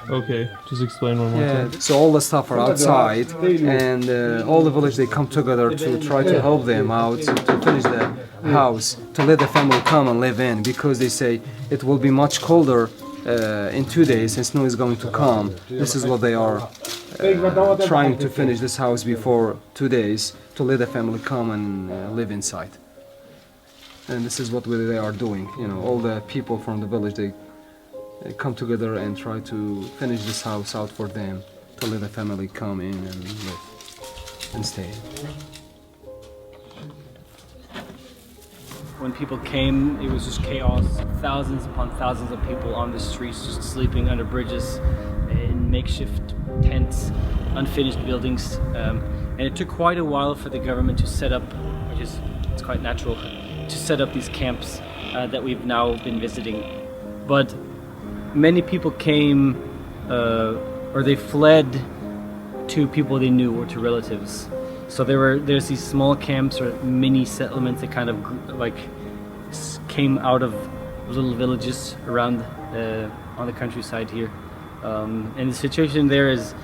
Okay, just explain one more Yeah, time. so all the staff are outside, and all the village, they come together to try to help them out to finish the house, to let the family come and live in, because they say it will be much colder in 2 days and snow is going to come. This is what they are trying to finish this house before 2 days, to let the family come and live inside. And this is what they are doing. You know, all the people from the village, they come together and try to finish this house out for them, to let the family come in and live and stay. When people came, it was just chaos. Thousands upon thousands of people on the streets, just sleeping under bridges, in makeshift tents, unfinished buildings. And it took quite a while for the government to set up, which is it's quite natural, to set up these camps that we've now been visiting. But many people came, or they fled to people they knew or to relatives. So there's these small camps or mini settlements that kind of came out of little villages around on the countryside here. And the situation there is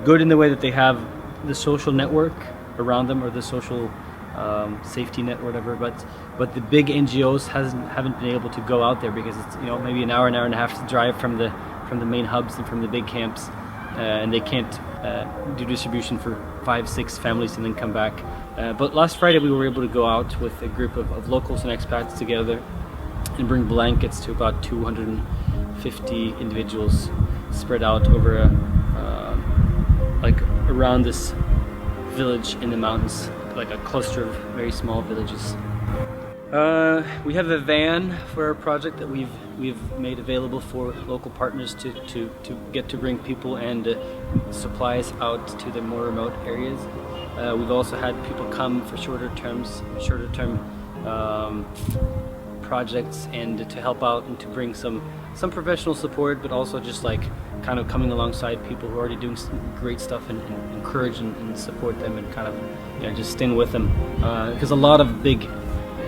good in the way that they have the social network around them, or the social safety net or whatever, but the big NGOs haven't been able to go out there because it's, you know, maybe an hour and a half to drive from the main hubs and from the big camps, and they can't do distribution for 5-6 families and then come back. But last Friday we were able to go out with a group of locals and expats together and bring blankets to about 250 individuals spread out over around this village in the mountains, like a cluster of very small villages. We have a van for our project that we've made available for local partners to get to bring people and supplies out to the more remote areas. We've also had people come for shorter term projects and to help out and to bring some professional support, but also just like kind of coming alongside people who are already doing some great stuff and encourage and support them and kind of, you know, just stand with them, because a lot of big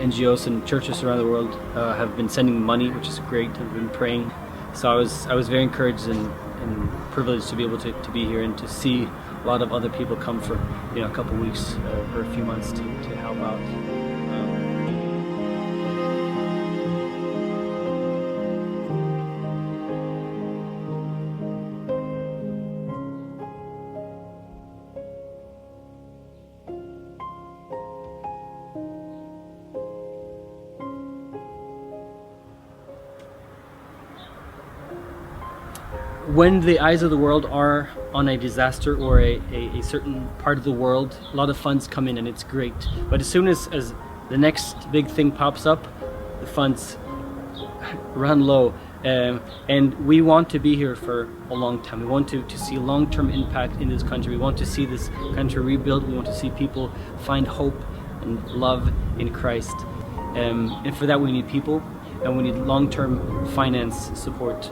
NGOs and churches around the world have been sending money, which is great. I've been praying, so I was very encouraged and privileged to be able to be here and to see a lot of other people come for, you know, a couple weeks or a few months to help out. When the eyes of the world are on a disaster or a certain part of the world, a lot of funds come in and it's great. But as soon as the next big thing pops up, the funds run low. And we want to be here for a long time. We want to see long-term impact in this country. We want to see this country rebuilt. We want to see people find hope and love in Christ. And for that we need people, and we need long-term finance support.